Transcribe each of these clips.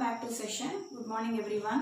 back to session. Good morning everyone.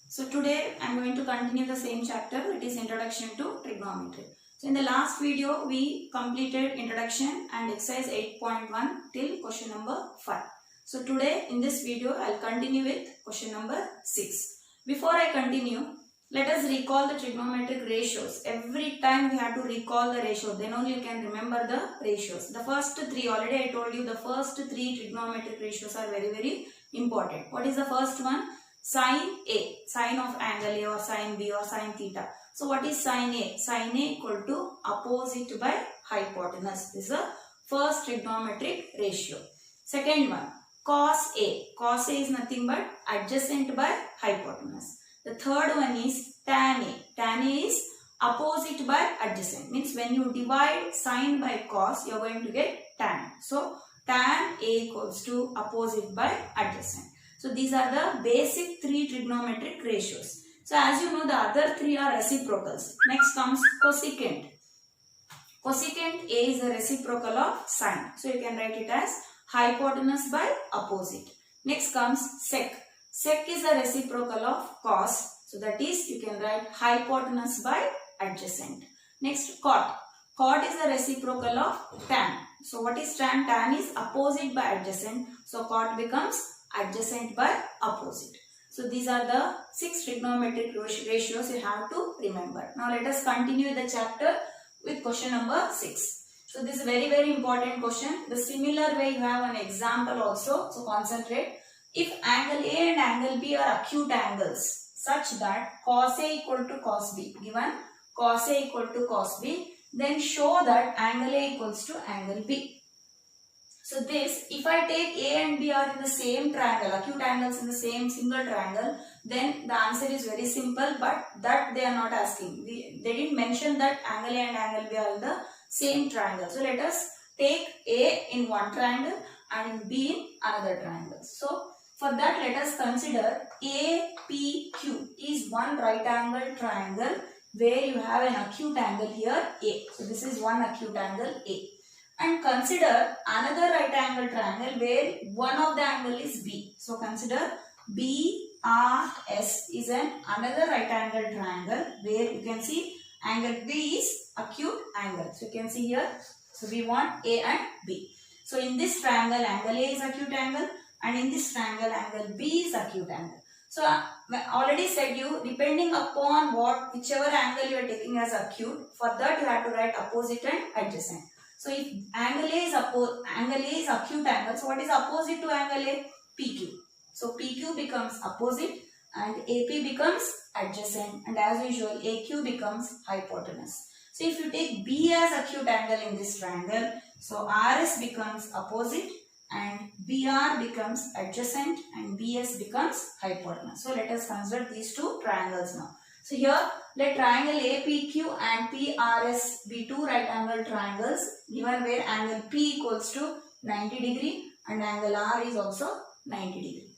So today I am going to continue the same chapter, it is Introduction to Trigonometry. So in the last video we completed introduction and exercise 8.1 till question number 5. So today in this video I will continue with question number 6. Before I continue, let us recall the trigonometric ratios. Every time we have to recall the ratio, then only you can remember the ratios. The first three, already I told you, the first three trigonometric ratios are very important. What is the first one? Sine A, sine of angle A or sine B or sine theta. So what is sine A? Sine A equal to opposite by hypotenuse. This is the first trigonometric ratio. Second one, cos A. Cos A is nothing but adjacent by hypotenuse. The third one is tan A. Tan A is opposite by adjacent. Means when you divide sine by cos, you are going to get tan. So tan A equals to opposite by adjacent. So these are the basic three trigonometric ratios. So as you know, the other three are reciprocals. Next comes cosecant. Cosecant A is a reciprocal of sine. So you can write it as hypotenuse by opposite. Next comes sec. Sec is a reciprocal of cos. So that is, you can write hypotenuse by adjacent. Next, cot. Cot is a reciprocal of tan. So what is tan? Tan is opposite by adjacent. So cot becomes adjacent by opposite. So these are the 6 trigonometric ratios you have to remember. Now let us continue the chapter with question number 6. So this is very important question. The similar way you have an example also. So concentrate. If angle A and angle B are acute angles such that cos A equal to cos B, given cos A equal to cos B, then show that angle A equals to angle B. So this, if I take A and B are in the same triangle, acute angles in the same single triangle, then the answer is very simple, but that they are not asking. They didn't mention that angle A and angle B are in the same triangle. So let us take A in one triangle and B in another triangle. So for that, let us consider APQ is one right angle triangle where you have an acute angle here A. So this is one acute angle A. And consider another right angle triangle where one of the angle is B. So consider BRS is another right angle triangle where you can see angle B is acute angle. So you can see here. So we want A and B. So in this triangle, angle A is acute angle, and in this triangle, angle B is acute angle. So I already said you, depending upon whichever angle you are taking as acute, for that you have to write opposite and adjacent. So if angle A is acute angle, so what is opposite to angle A? PQ. So PQ becomes opposite and AP becomes adjacent, and as usual AQ becomes hypotenuse. So if you take B as acute angle in this triangle, so RS becomes opposite and BR becomes adjacent and BS becomes hypotenuse. So let us consider these two triangles now. So here let triangle APQ and PRS be two right angle triangles given where angle P equals to 90 degree and angle R is also 90 degree.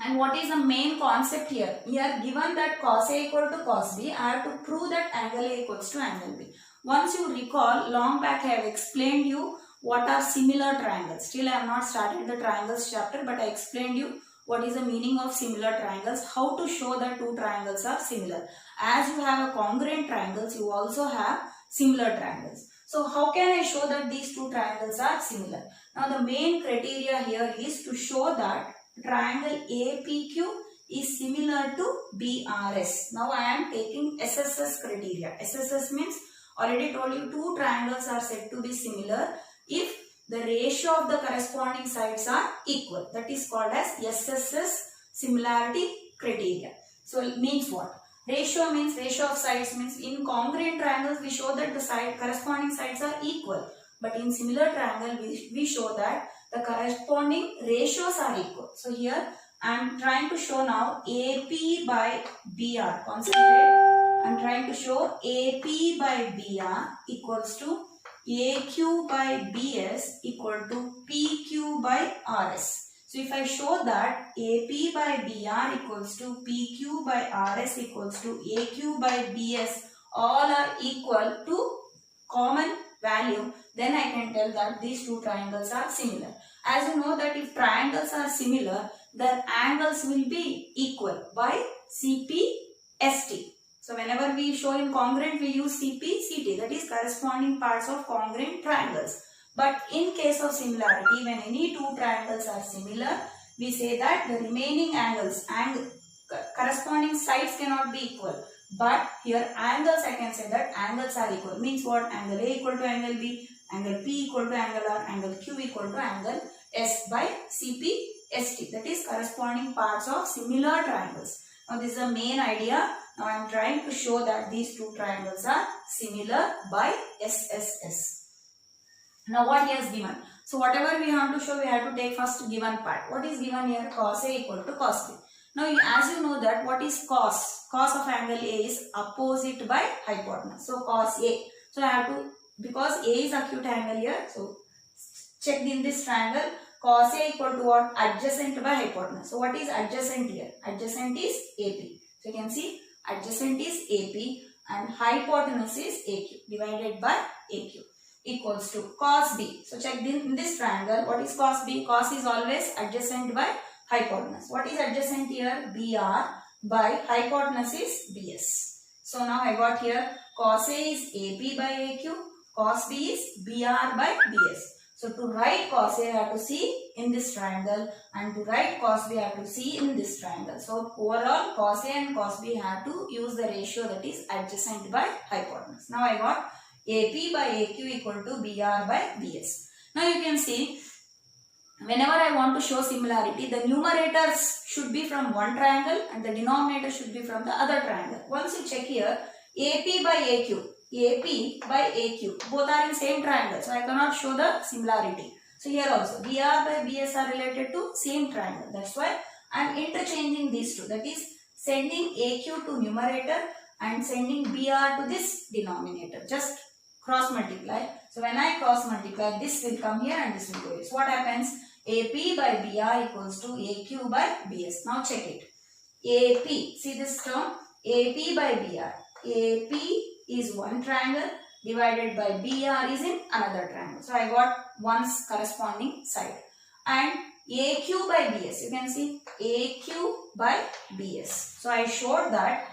And what is the main concept here? Here given that cos A equal to cos B, I have to prove that angle A equals to angle B. Once you recall, long back I have explained you what are similar triangles. Still I have not started the triangles chapter, but I explained you what is the meaning of similar triangles, how to show that two triangles are similar. As you have a congruent triangles, you also have similar triangles. So how can I show that these two triangles are similar? Now the main criteria here is to show that triangle APQ is similar to BRS. Now I am taking SSS criteria. SSS means, already told you, two triangles are said to be similar if the ratio of the corresponding sides are equal. That is called as SSS similarity criteria. So it means what? Ratio means, ratio of sides means in congruent triangles we show that the corresponding sides are equal. But in similar triangle we show that the corresponding ratios are equal. So here I am trying to show now AP by BR. Concentrate. I am trying to show AP by BR equals to AQ by BS equal to PQ by RS. So if I show that AP by BR equals to PQ by RS equals to AQ by BS all are equal to common value, then I can tell that these two triangles are similar. As you know that if triangles are similar, their angles will be equal by CP/ST. So whenever we show in congruent, we use CP/CT, that is corresponding parts of congruent triangles. But in case of similarity, when any two triangles are similar, we say that the remaining angles and corresponding sides cannot be equal. But here angles, I can say that angles are equal. Means what? Angle A equal to angle B, angle P equal to angle R, angle Q equal to angle S by CP/ST. That is corresponding parts of similar triangles. Now this is the main idea. Now I am trying to show that these two triangles are similar by SSS. Now what he has given? So whatever we have to show, we have to take first given part. What is given here? Cos A equal to cos B. Now as you know that what is cos? Cos of angle A is opposite by hypotenuse. So cos A. So I have to, because A is acute angle here. So check in this triangle. Cos A equal to what? Adjacent by hypotenuse. So what is adjacent here? Adjacent is AP. So you can see adjacent is AP and hypotenuse is AQ divided by AQ equals to cos B. So check in this triangle. What is cos B? Cos is always adjacent by hypotenuse. What is adjacent here? BR by hypotenuse is BS. So now I got here cos A is AP by AQ, cos B is BR by BS. So to write cos A, I have to see in this triangle, and to write cos B, I have to see in this triangle. So overall cos A and cos B have to use the ratio that is adjacent by hypotenuse. Now I got AP by AQ equal to BR by BS. Now you can see, whenever I want to show similarity, the numerators should be from one triangle and the denominator should be from the other triangle. Once you check here, AP by AQ, AP by AQ, both are in same triangle. So I cannot show the similarity. So here also, BR by BS are related to same triangle. That's why I am interchanging these two. That is sending AQ to numerator and sending BR to this denominator. Just cross multiply. So when I cross multiply, this will come here and this will go here. So what happens? AP by BR equals to AQ by BS. Now check it. AP, see this term? AP by BR. AP is one triangle divided by BR is in another triangle. So I got one's corresponding side. And AQ by BS, you can see AQ by BS. So I showed that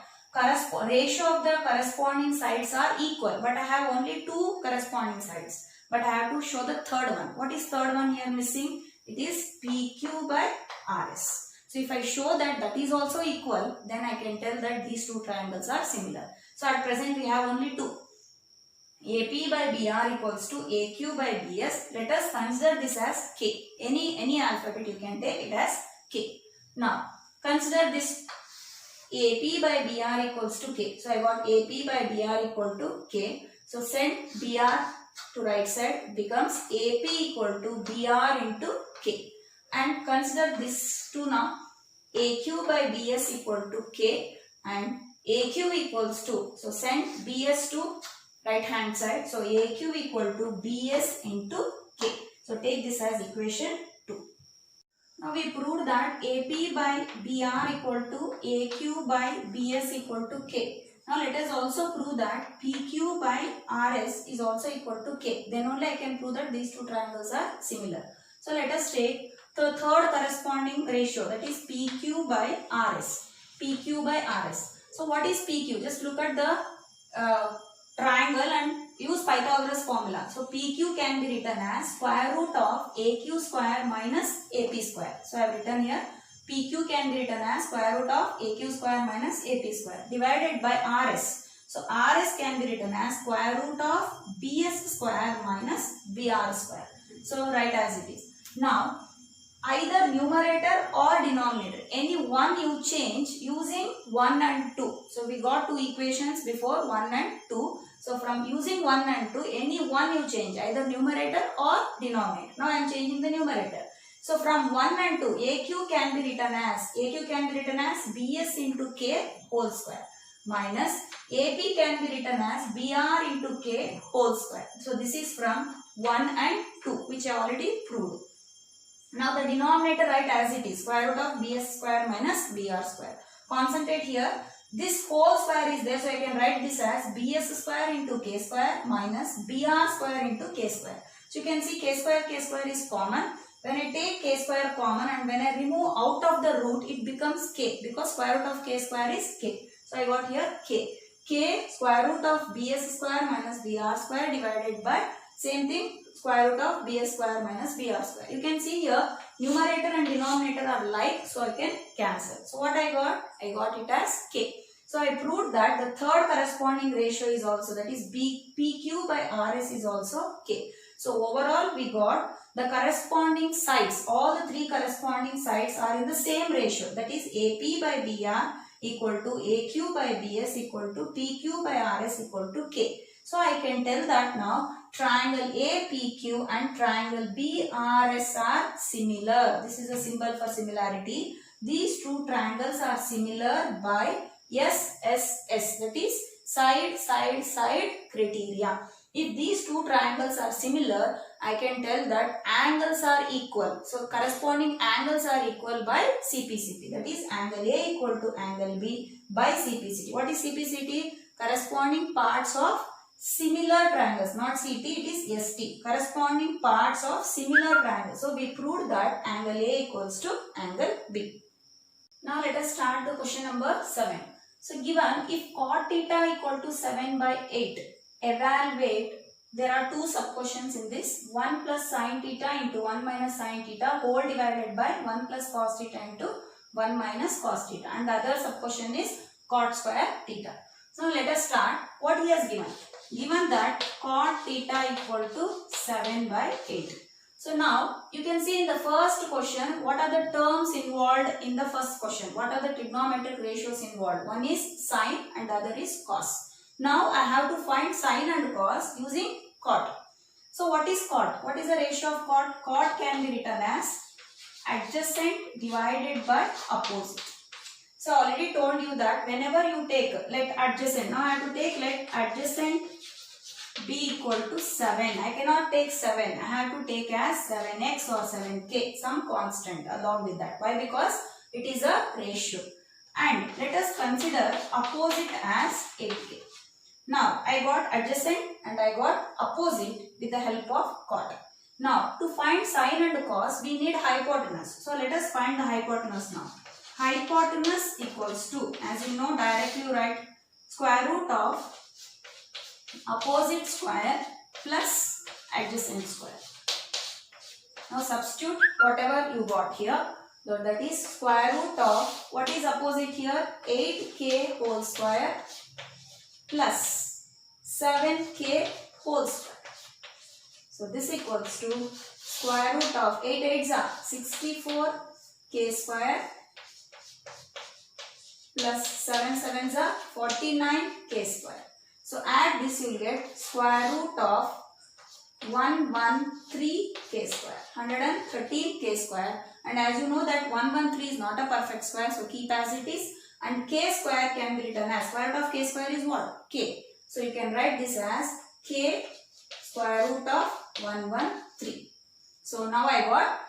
ratio of the corresponding sides are equal, but I have only two corresponding sides. But I have to show the third one. What is third one here missing? It is PQ by RS. So if I show that that is also equal, then I can tell that these two triangles are similar. So at present we have only two. AP by BR equals to AQ by BS. Let us consider this as K. Any alphabet you can take it as K. Now consider this AP by BR equals to K. So I got AP by BR equal to K. So send BR to right side, becomes AP equal to BR into K. And consider this two now. AQ by BS equal to K and AQ equals to, so send BS to right hand side. So AQ equal to BS into K. So take this as equation 2. Now we proved that AP by BR equal to AQ by BS equal to K. Now let us also prove that PQ by RS is also equal to K. Then only I can prove that these two triangles are similar. So let us take the third corresponding ratio, that is PQ by RS. PQ by RS. So what is PQ? Just look at the triangle and use Pythagoras formula. So PQ can be written as square root of AQ square minus AP square. So I have written here PQ can be written as square root of AQ square minus AP square divided by RS. So RS can be written as square root of BS square minus BR square. So write as it is. Now either numerator or denominator, any one you change using 1 and 2. So we got two equations before, 1 and 2. So from using 1 and 2, any one you change, either numerator or denominator. Now I am changing the numerator. So from 1 and 2, AQ can be written as BS into K whole square minus AP can be written as BR into K whole square. So this is from 1 and 2, which I already proved. Now the denominator write as it is, square root of BS square minus BR square. Concentrate here. This whole square is there, so I can write this as BS square into K square minus BR square into K square. So you can see K square is common. When I take k square common and when I remove out of the root, it becomes k because square root of k square is k. So I got here k. K square root of bs square minus br square divided by same thing square root of bs square minus br square. You can see here numerator and denominator are like, so I can cancel. So what I got? I got it as k. So I proved that the third corresponding ratio is also, that is PQ by RS is also k. So overall we got the corresponding sides, all the three corresponding sides are in the same ratio, that is AP by BR equal to AQ by BS equal to PQ by RS equal to k. So I can tell that now triangle APQ and triangle BRS are similar. This is a symbol for similarity. These two triangles are similar by SSS, that is side, side, side criteria. If these two triangles are similar, I can tell that angles are equal. So corresponding angles are equal by CPCP. That is angle A equal to angle B by CPCT. What is CPCT? Corresponding parts of similar triangles, not CT, it is ST. Corresponding parts of similar triangles. So we proved that angle A equals to angle B. Now let us start the question number 7. So given if cot theta equal to 7 by 8, evaluate, there are two sub questions in this, 1 plus sin theta into 1 minus sin theta whole divided by 1 plus cos theta into 1 minus cos theta, and the other sub question is cot square theta. So let us start. What he has given? Given that cot theta equal to 7 by 8. So now you can see in the first question what are the terms involved in the first question. What are the trigonometric ratios involved? One is sine and the other is cos. Now I have to find sine and cos using cot. So what is cot? What is the ratio of cot? Cot can be written as adjacent divided by opposite. So I already told you that whenever you take, let adjacent, now I have to take let adjacent be equal to 7. I cannot take 7. I have to take as 7x or 7k, some constant along with that. Why? Because it is a ratio. And let us consider opposite as 8k. Now I got adjacent and I got opposite with the help of cot. Now to find sine and cos we need hypotenuse. So let us find the hypotenuse now. Hypotenuse equals to, as you know, directly you write square root of opposite square plus adjacent square. Now substitute whatever you got here. So that is square root of, what is opposite here? 8k whole square plus 7k whole square. So this equals to square root of 8 8s are 64k square plus 7 7s are 49k square. So add this, you will get square root of 113k square, 113k square, and as you know that 113 is not a perfect square, so keep as it is, and k square can be written as, square root of k square is what? K. So you can write this as k square root of 113. So now I got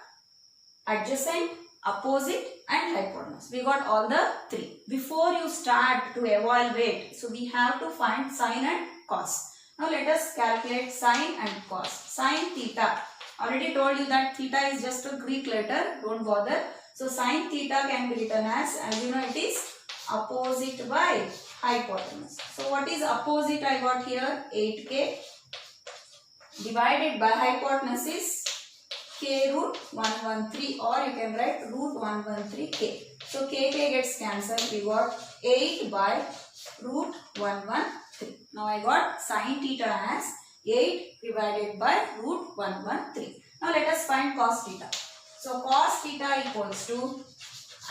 adjacent, opposite and hypotenuse. We got all the three. Before you start to evaluate, so we have to find sine and cos. Now let us calculate sine and cos. Sine theta. Already told you that theta is just a Greek letter. Don't bother. So sine theta can be written as you know, it is opposite by hypotenuse. So what is opposite? I got here 8k divided by hypotenuse is k root 113, or you can write root 113k. So k gets cancelled. We got 8 by root 113. Now I got sine theta as 8 divided by root 113. Now let us find cos theta. So cos theta equals to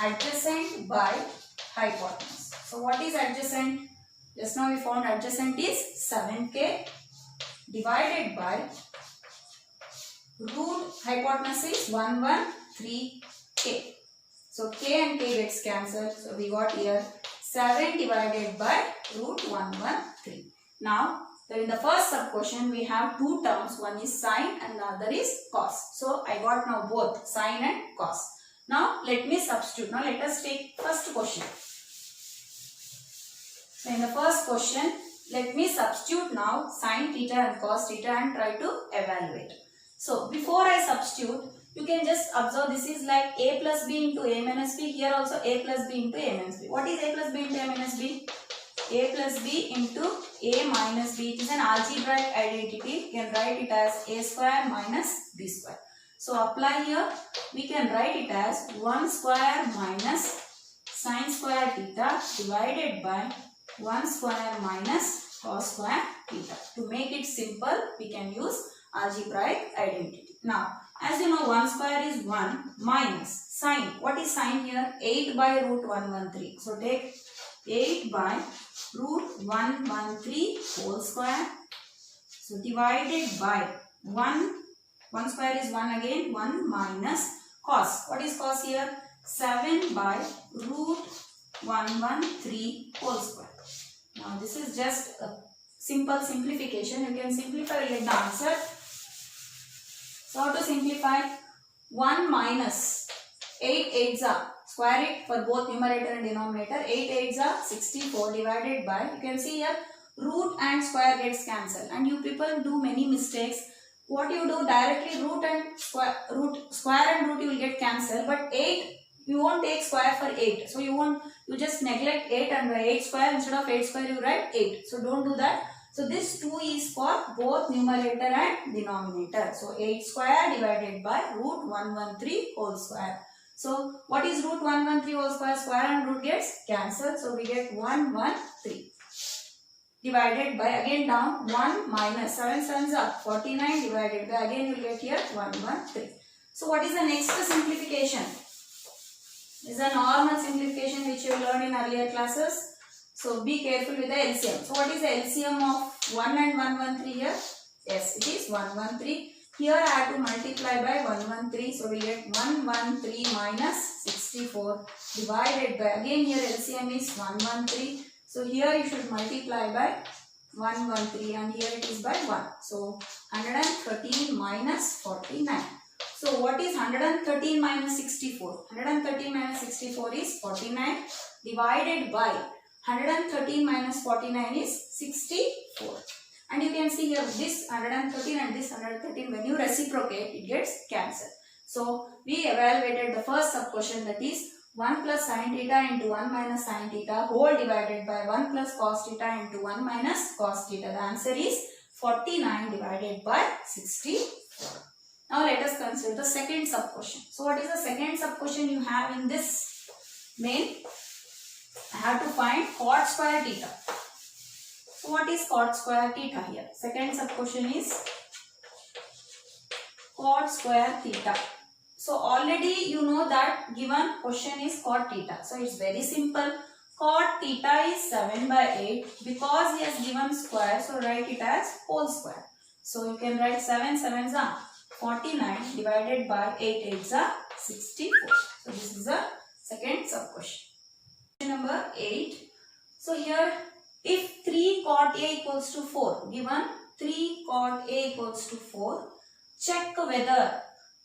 adjacent by hypotenuse. So what is adjacent? Just now we found adjacent is 7k divided by root hypotenuse is 113k. So k and k gets cancelled. So we got here 7 divided by root 113. Now in the first sub question we have two terms. One is sine and the other is cos. So I got now both sine and cos. Now let me substitute. Now let us take first question. So in the first question let me substitute now sine theta and cos theta and try to evaluate. So before I substitute, You can just observe this is like a plus b into a minus b. Here also a plus b into a minus b. What is a plus b into a minus b? A plus b into a minus b. It is an algebraic identity. You can write it as a square minus b square. So apply here. We can write it as 1 square minus sin square theta divided by 1 square minus cos square theta. To make it simple, we can use algebraic identity. Now, as you know, 1 square is 1 minus sine. What is sine here? 8 by root 113. So take 8 by root 113 whole square. So divided by 1 square is 1 again, 1 minus cos. What is cos here? 7 by root 113 whole square. Now this is just a simple simplification. You can simplify, get the answer. So how to simplify? 1 minus 8 8s are, square it for both numerator and denominator. 8 8s are 64 divided by, you can see here, root and square gets cancelled. And you people do many mistakes. What you do, directly root and square and root you will get cancelled. But 8, you won't take square for 8. So you just neglect 8 and write 8 square. Instead of 8 square you write 8. So don't do that. So this 2 is for both numerator and denominator. So 8 square divided by root 113 whole square. So what is root 113 whole square? Square and root gets cancelled. So we get 113 divided by, again down, 1 minus 7 7s are 49 divided by, again you will get here 113. So what is the next simplification? This is a normal simplification which you learned in earlier classes. So be careful with the LCM. So what is the LCM of 1 and 113 here? Yes, it is 113. Here I have to multiply by 113. So we get 113 minus 64 divided by, again here LCM is 113. So here you should multiply by 113 and here it is by 1. So 113 minus 49. So what is 113 minus 64? 113 minus 64 is 49 divided by 113 minus 49 is 64. And you can see here this 113 and this 113, when you reciprocate, it gets cancelled. So we evaluated the first sub question, that is 1 plus sin theta into 1 minus sin theta whole divided by 1 plus cos theta into 1 minus cos theta. The answer is 49 divided by 64. Now let us consider the second sub question. So what is the second sub question you have in this main? I have to find cot square theta. So what is cot square theta here? Second sub question is cot square theta. So already you know that given question is cot theta. So it's very simple. Cot theta is 7 by 8 because he has given square. So write it as whole square. So you can write 7 7s are 49 divided by 8 8s are 64. So this is the second sub question. Question number 8. So here if 3 cot A equals to 4, given 3 cot A equals to 4, check whether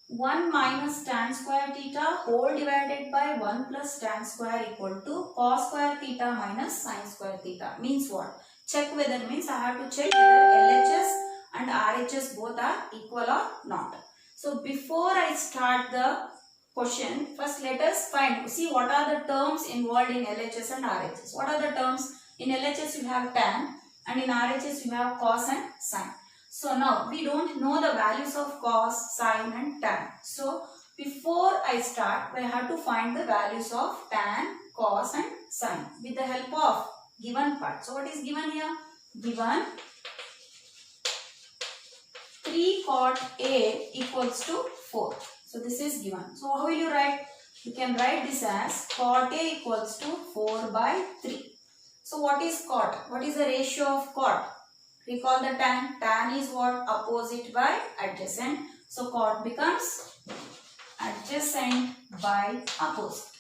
1 minus tan square theta whole divided by 1 plus tan square equal to cos square theta minus sin square theta. Means what? Check whether means I have to check whether LHS and RHS both are equal or not. So before I start the question, first let us see what are the terms involved in LHS and RHS. What are the terms? In LHS you have tan and in RHS you have cos and sin. So now we don't know the values of cos, sin and tan. So before I start, I have to find the values of tan, cos and sin with the help of given part. So what is given here? Given 3 cot A equals to 4. So this is given. So how will you write? You can write this as cot A equals to 4 by 3. So what is cot? What is the ratio of cot? Recall the tan. Tan is what? Opposite by adjacent. So cot becomes adjacent by opposite.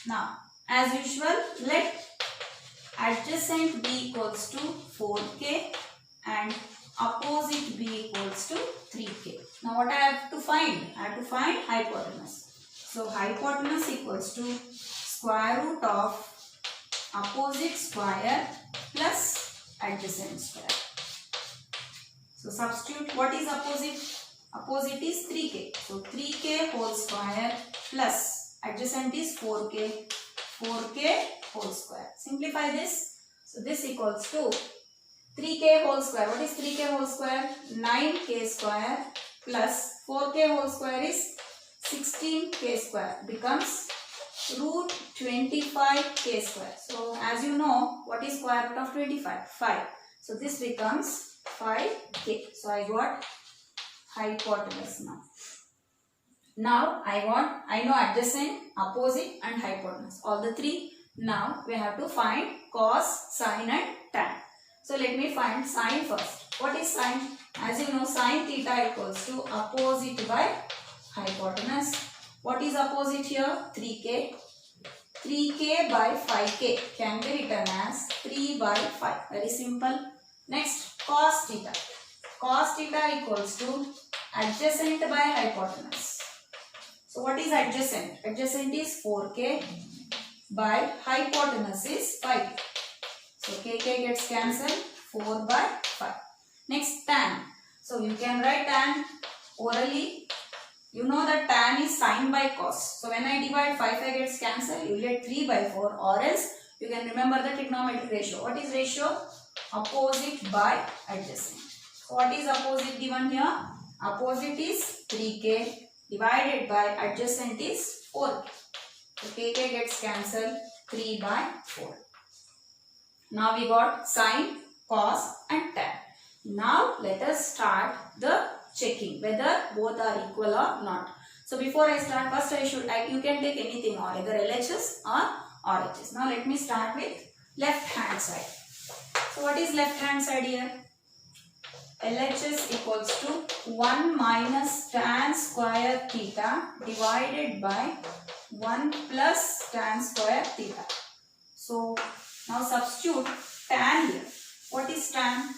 Now as usual, let adjacent be equals to 4k and opposite b equals to 3k. Now what I have to find? I have to find hypotenuse. So hypotenuse equals to square root of opposite square plus adjacent square. So substitute, what is opposite? Opposite is 3k. So 3k whole square plus adjacent is 4k. 4k whole square. Simplify this. So this equals to 3k whole square. What is 3k whole square? 9k square plus 4k whole square is 16k square becomes root 25k square. So as you know, what is square root of 25? 5. So this becomes 5k. So I got hypotenuse now. Now I know adjacent, opposite and hypotenuse. All the three. Now we have to find cos, sin and tan. So let me find sin first. What is sin? As you know, sin theta equals to opposite by hypotenuse. What is opposite here? 3k. 3k by 5k can be written as 3 by 5. Very simple. Next, cos theta. Cos theta equals to adjacent by hypotenuse. So what is adjacent? Adjacent is 4k by hypotenuse is 5. So kk gets cancelled, 4 by 5. Next, tan. So you can write tan orally. You know that tan is sin by cos. So when I divide 5 gets cancelled, you get 3 by 4, or else you can remember the trigonometric ratio. What is ratio? Opposite by adjacent. So what is opposite given here? Opposite is 3k divided by adjacent is 4k. So kk gets cancelled, 3 by 4. Now we got sin, cos and tan. Now let us start the checking whether both are equal or not. So before I start, first you can take anything, or either LHS or RHS. Now let me start with left hand side. So what is left hand side here? LHS equals to 1 minus tan square theta divided by 1 plus tan square theta. So now substitute tan here. What is tan?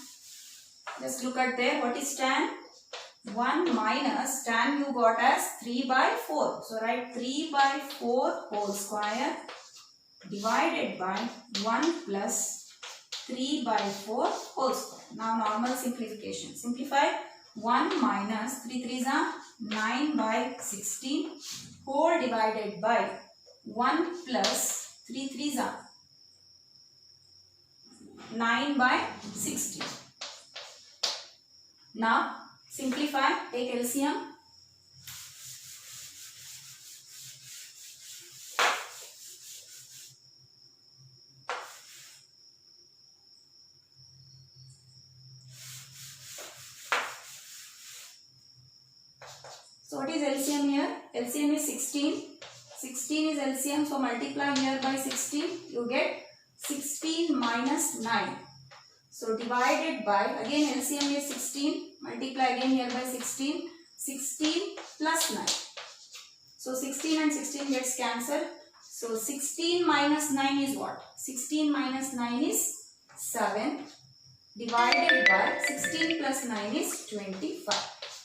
Just look at there. What is tan? 1 minus tan you got as 3 by 4. So write 3 by 4 whole square divided by 1 plus 3 by 4 whole square. Now normal simplification. Simplify 1 minus 3 3s are 9 by 16 whole divided by 1 plus 3 3s are 9 by 16. Now simplify, take LCM. So what is LCM here? LCM is 16. 16 is LCM, so multiply here by 16. You get 16 minus 9. So divided by, again LCM is 16. Multiply again here by 16. 16 plus 9. So 16 and 16 gets cancelled. So 16 minus 9 is what? 16 minus 9 is 7. Divided by 16 plus 9 is 25.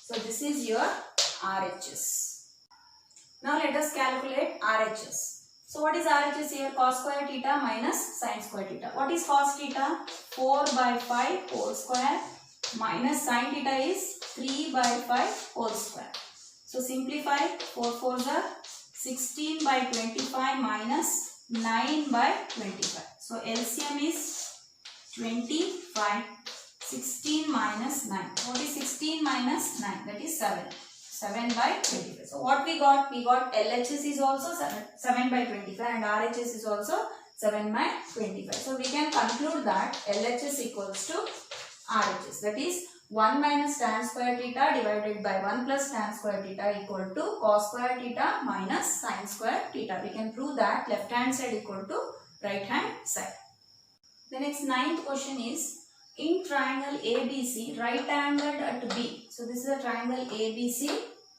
So this is your RHS. Now let us calculate RHS. So what is RHS here? Cos square theta minus sin square theta. What is cos theta? 4 by 5 whole square minus sin theta is 3 by 5 whole square. So simplify, 4 4s are 16 by 25 minus 9 by 25. So LCM is 25. 16 minus 9. What is 16 minus 9? That is 7. 7 by 25. So what we got? We got LHS is also 7 by 25 and RHS is also 7 by 25. So we can conclude that LHS equals to RHS. That is 1 minus tan square theta divided by 1 plus tan square theta equal to cos square theta minus sin square theta. We can prove that left hand side equal to right hand side. The next 9th question is, in triangle ABC, right angled at B. So this is a triangle ABC,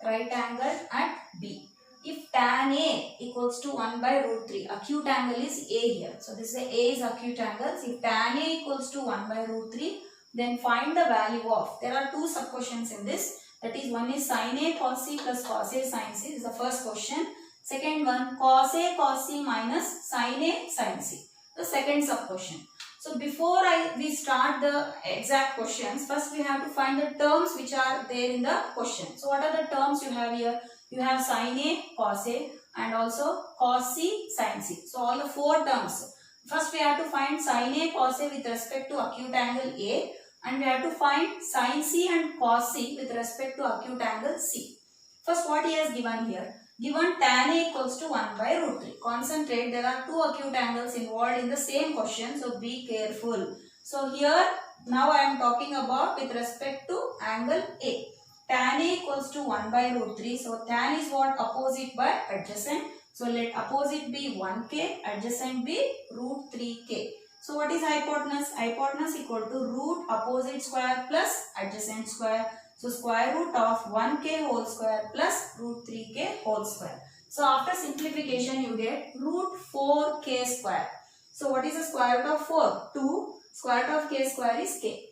right angled at B. If tan A equals to 1 by root 3, acute angle is A here. So this is A is acute angle. So if tan A equals to 1 by root 3, then find the value of, there are two sub questions in this. That is, one is sin A cos C plus cos A sin C. This is the first question. Second one, cos A cos C minus sin A sin C. The second sub question. So before we start the exact questions, first we have to find the terms which are there in the question. So what are the terms you have here? You have sin A, cos A, and also cos C, sin C. So all the four terms. First we have to find sin A, cos A with respect to acute angle A, and we have to find sin C and cos C with respect to acute angle C. First what he has given here. Given tan A equals to 1 by root 3. Concentrate, there are two acute angles involved in the same question, so be careful. So here, now I am talking about with respect to angle A. Tan A equals to 1 by root 3. So tan is what? Opposite by adjacent. So let opposite be 1k, adjacent be root 3k. So what is hypotenuse? Hypotenuse equal to root opposite square plus adjacent square. So square root of 1k whole square plus root 3k whole square. So after simplification you get root 4k square. So what is the square root of 4? 2. Square root of k square is k.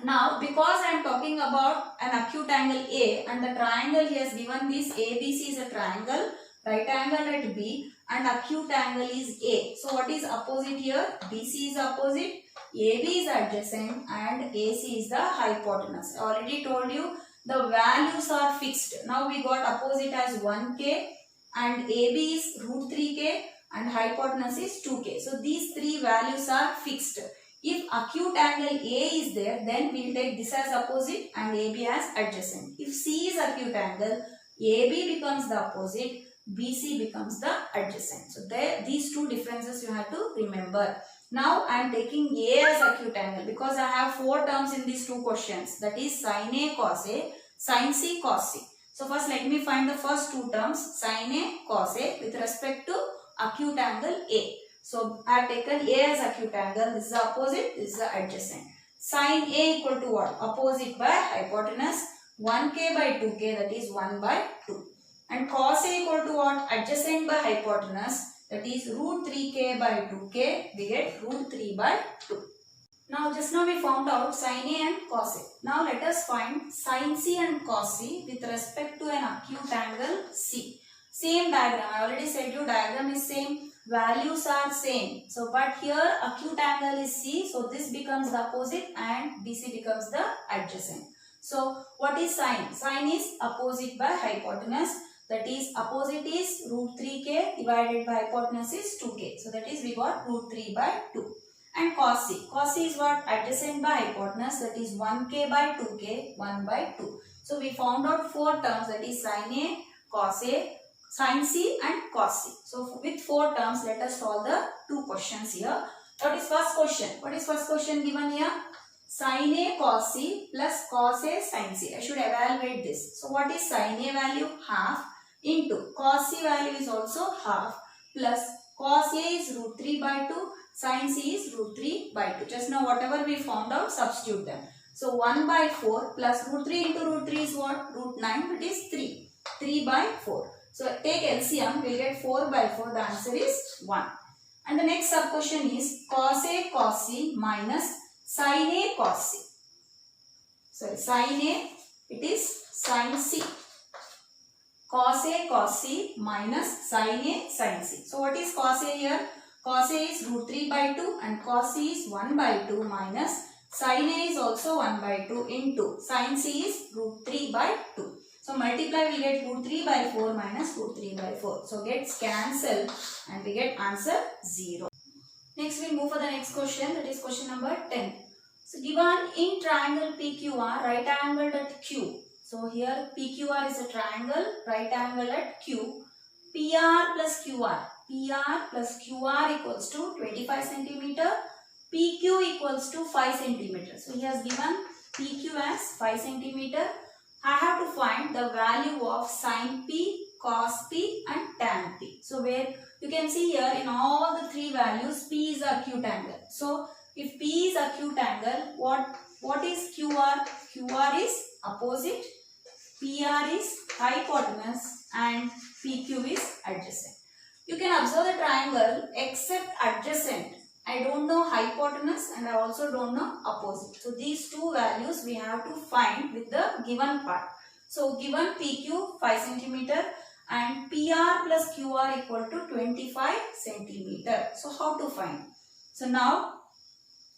Now because I am talking about an acute angle A and the triangle he has given this ABC is a triangle, right angle at B and acute angle is A. So what is opposite here? BC is opposite. AB is adjacent and AC is the hypotenuse. I already told you the values are fixed. Now we got opposite as 1k and AB is root 3k and hypotenuse is 2k. So these three values are fixed. If acute angle A is there, then we will take this as opposite and AB as adjacent. If C is acute angle, AB becomes the opposite, BC becomes the adjacent. So these two differences you have to remember. Now I am taking A as acute angle because I have four terms in these two questions. That is sin A, cos A, sin C, cos C. So first let me find the first two terms, sin A, cos A with respect to acute angle A. So I have taken A as acute angle. This is the opposite, this is the adjacent. Sin A equal to what? Opposite by hypotenuse 1k by 2k, that is 1 by 2. And cos A equal to what? Adjacent by hypotenuse, that is root 3k by 2k, we get root 3 by 2. Now just now we found out sin A and cos A. Now let us find sin C and cos C with respect to an acute angle C. Same diagram, I already said you diagram is same, values are same. So but here acute angle is C, so this becomes the opposite and BC becomes the adjacent. So what is sin? Sin is opposite by hypotenuse. That is opposite is root 3k divided by hypotenuse is 2k. So that is we got root 3 by 2. And cos C. Cos C is what? Adjacent by hypotenuse, that is 1k by 2k, 1 by 2. So we found out four terms, that is sin A, cos A, sin C and cos C. So with four terms let us solve the two questions here. What is first question? What is first question given here? Sin A cos C plus cos A sin C. I should evaluate this. So what is sin A value? Half into cos C value is also half plus cos A is root 3 by 2, sin C is root 3 by 2. Just now whatever we found out, substitute them. So 1 by 4 plus root 3 into root 3 is what? Root 9, that is 3. 3 by 4. So take LCM, we will get 4 by 4, the answer is 1. And the next sub question is cos A cos C minus sin A cos C. Sorry, sin A, it is sin C. Cos A cos C minus sin A sin C. So what is cos A here? Cos A is root 3 by 2 and cos C is 1 by 2 minus sin A is also 1 by 2 into sin C is root 3 by 2. So multiply, we get root 3 by 4 minus root 3 by 4. So gets cancelled and we get answer 0. Next we move for the next question, that is question number 10. So given in triangle PQR, right angled at Q. So here PQR is a triangle, right angle at Q. PR plus QR. PR plus QR equals to 25 centimeter. PQ equals to 5 centimeter. So he has given PQ as 5 centimeter. I have to find the value of sin P, cos P and tan P. So where you can see here in all the three values P is acute angle. So if P is acute angle, what is QR? QR is opposite, PR is hypotenuse and PQ is adjacent. You can observe the triangle except adjacent. I don't know hypotenuse and I also don't know opposite. So these two values we have to find with the given part. So given PQ 5 centimeter and PR plus QR equal to 25 centimeter. So how to find? So now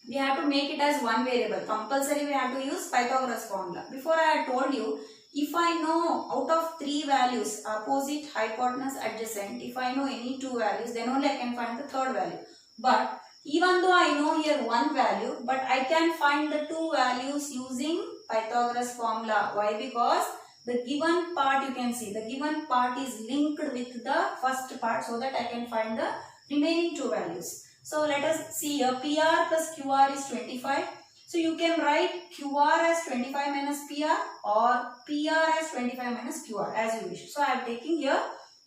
we have to make it as one variable. Compulsory we have to use Pythagoras formula. Before I had told you, if I know out of 3 values, opposite, hypotenuse, adjacent, if I know any 2 values, then only I can find the third value. But even though I know here one value, but I can find the 2 values using Pythagoras formula. Why? Because the given part, you can see, the given part is linked with the first part, so that I can find the remaining 2 values. So let us see here, PR plus QR is 25. So you can write QR as 25 minus PR or PR as 25 minus QR as you wish. So I am taking here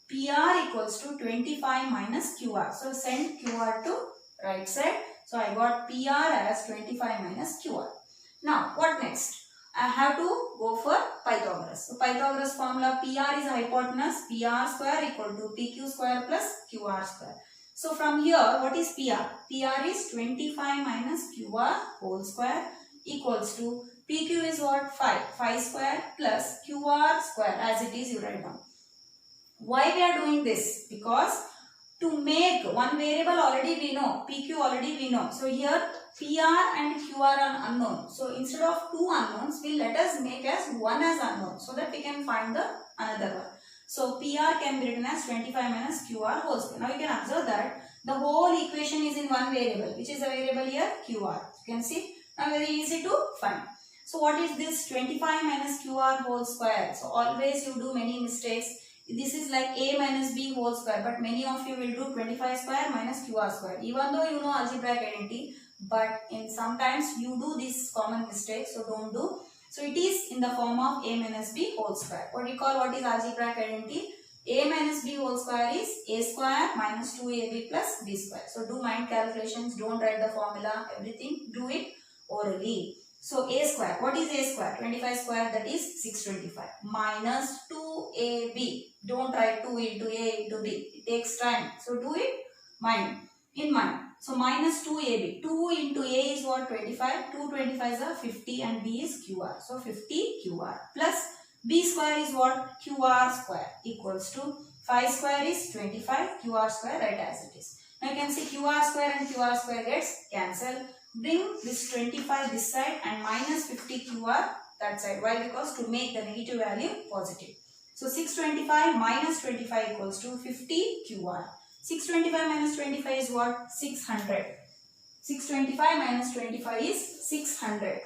PR equals to 25 minus QR. So send QR to right side. So I got PR as 25 minus QR. Now what next? I have to go for Pythagoras. So Pythagoras formula, PR is hypotenuse, PR square equal to PQ square plus QR square. So from here, what is PR? PR is 25 minus QR whole square equals to PQ is what? 5. 5 square plus QR square, as it is you write down. Why we are doing this? Because to make one variable already we know, PQ already we know. So here PR and QR are unknown. So instead of 2 unknowns, let us make as 1 as unknown, so that we can find the another one. So PR can be written as 25 minus QR whole square. Now you can observe that the whole equation is in one variable, which is a variable here QR. You can see, now very easy to find. So what is this 25 minus QR whole square? So always you do many mistakes. This is like A minus B whole square, but many of you will do 25 square minus QR square. Even though you know algebraic identity, but in sometimes you do this common mistake, so don't do. So it is in the form of A minus B whole square. What do you call, what is algebraic identity? A minus B whole square is A square minus 2AB plus B square. So do mind calculations, don't write the formula, everything, do it orally. So A square, what is A square? 25 square, that is 625 minus 2AB. Don't write 2 into A into B, it takes time. So do it in mind. So minus 2AB, 2 into A is what? 25, 2 25s are 50 and B is QR. So 50 QR plus B square is what? QR square equals to 5 square is 25, QR square write as it is. Now you can see QR square and QR square gets cancelled. Bring this 25 this side and minus 50 QR that side. Why? Because to make the negative value positive. So 625 minus 25 equals to 50 QR. 625 minus 25 is what? 600. 625 minus 25 is 600.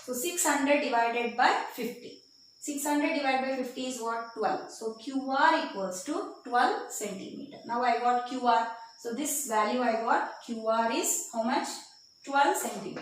So 600 divided by 50. 600 divided by 50 is what? 12. So QR equals to 12 centimeter. Now I got QR. So this value I got, QR is how much? 12 centimeter.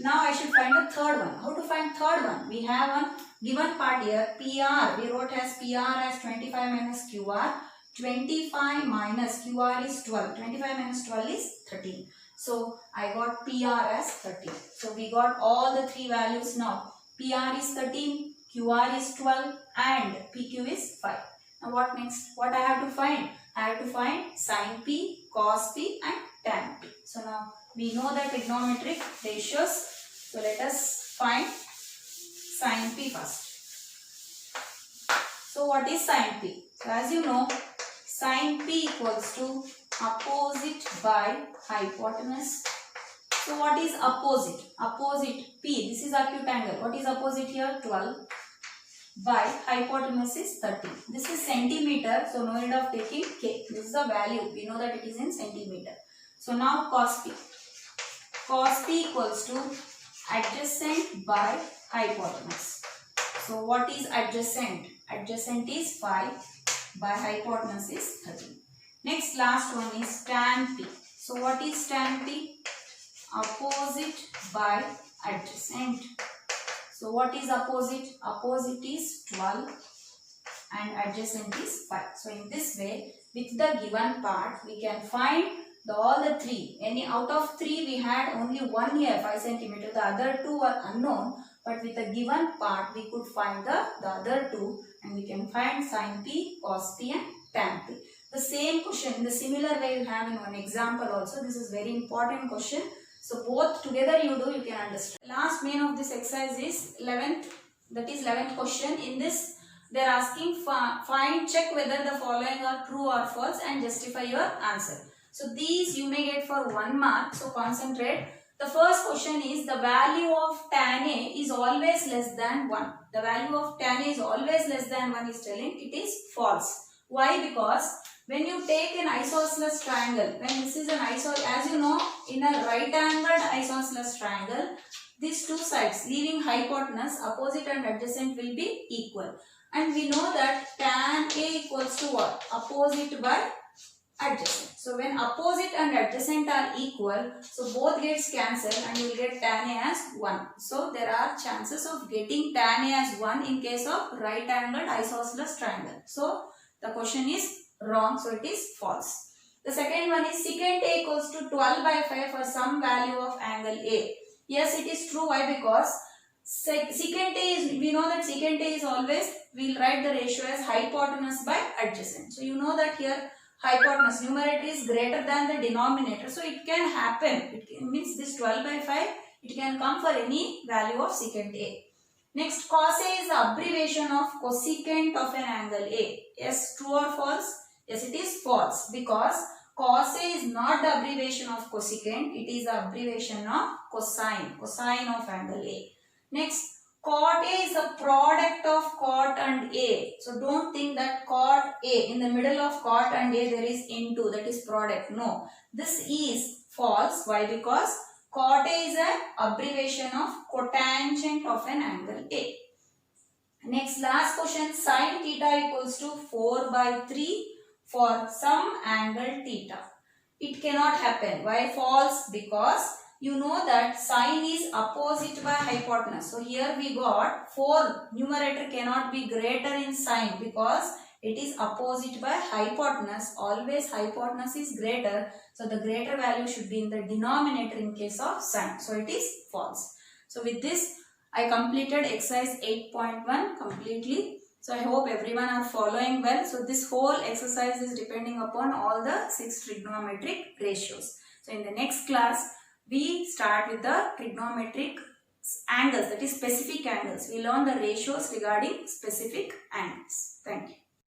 Now I should find the third one. How to find third one? We have one given part here, PR. We wrote as PR as 25 minus QR. 25 minus QR is 12. 25 minus 12 is 13. So I got PR as 13. So we got all the 3 values now. PR is 13, QR is 12 and PQ is 5. Now what next? What I have to find? I have to find sin P, cos P and tan P. So now we know the trigonometric ratios. So let us find sin P first. So what is sin P? So as you know, sin P equals to opposite by hypotenuse. So what is opposite? Opposite P. This is acute angle. What is opposite here? 12 by hypotenuse is 30. This is centimeter. So no need of taking K. This is a value. We know that it is in centimeter. So now cos P. Cos P equals to adjacent by hypotenuse. So what is adjacent? Adjacent is 5 by hypotenuse is 30. Next last one is tan P. So what is tan P? Opposite by adjacent. So what is opposite? Opposite is 12 and adjacent is 5. So in this way, with the given part, we can find all the 3. Any out of 3 we had only one here 5 centimeter. The other 2 are unknown. But with the given part, we could find the other 2 and we can find sin P, cos P and tan P. The same question in the similar way you have in one example also. This is very important question. So both together you do, you can understand. Last main of this exercise is 11th, that is 11th question. In this they are asking find, check whether the following are true or false and justify your answer. So these you may get for 1 mark. So concentrate. The first question is the value of tan A is always less than 1. The value of tan A is always less than 1 is telling it is false. Why? Because when you take an isosceles triangle, when this is an as you know, in a right angled isosceles triangle, these two sides leaving hypotenuse, opposite and adjacent will be equal. And we know that tan A equals to what? Opposite by adjacent. So when opposite and adjacent are equal, so both gets cancelled and you will get tan A as 1. So there are chances of getting tan A as 1 in case of right angled isosceles triangle. So the question is wrong, so it is false. The second one is secant A equals to 12 by 5 for some value of angle A. Yes, it is true. Why? Because secant A is, we know that secant A is always, we will write the ratio as hypotenuse by adjacent. So you know that here hypotenuse, numerator is greater than the denominator. So it can happen. It means this 12 by 5, it can come for any value of secant A. Next, cos A is the abbreviation of cosecant of an angle A. Yes, true or false? Yes, it is false because cos A is not the abbreviation of cosecant. It is the abbreviation of cosine of angle A. Next, cot A is a product of cot and A. So don't think that cot A, in the middle of cot and A there is into, that is product. No, this is false. Why? Because cot A is an abbreviation of cotangent of an angle A. Next, last question, sin theta equals to 4 by 3 for some angle theta. It cannot happen. Why false? Because you know that sine is opposite by hypotenuse. So here we got 4, numerator cannot be greater in sine because it is opposite by hypotenuse. Always hypotenuse is greater. So the greater value should be in the denominator in case of sine. So it is false. So with this, I completed exercise 8.1 completely. So I hope everyone are following well. So this whole exercise is depending upon all the 6 trigonometric ratios. So in the next class, we start with the trigonometric angles, that is specific angles. We learn the ratios regarding specific angles. Thank you.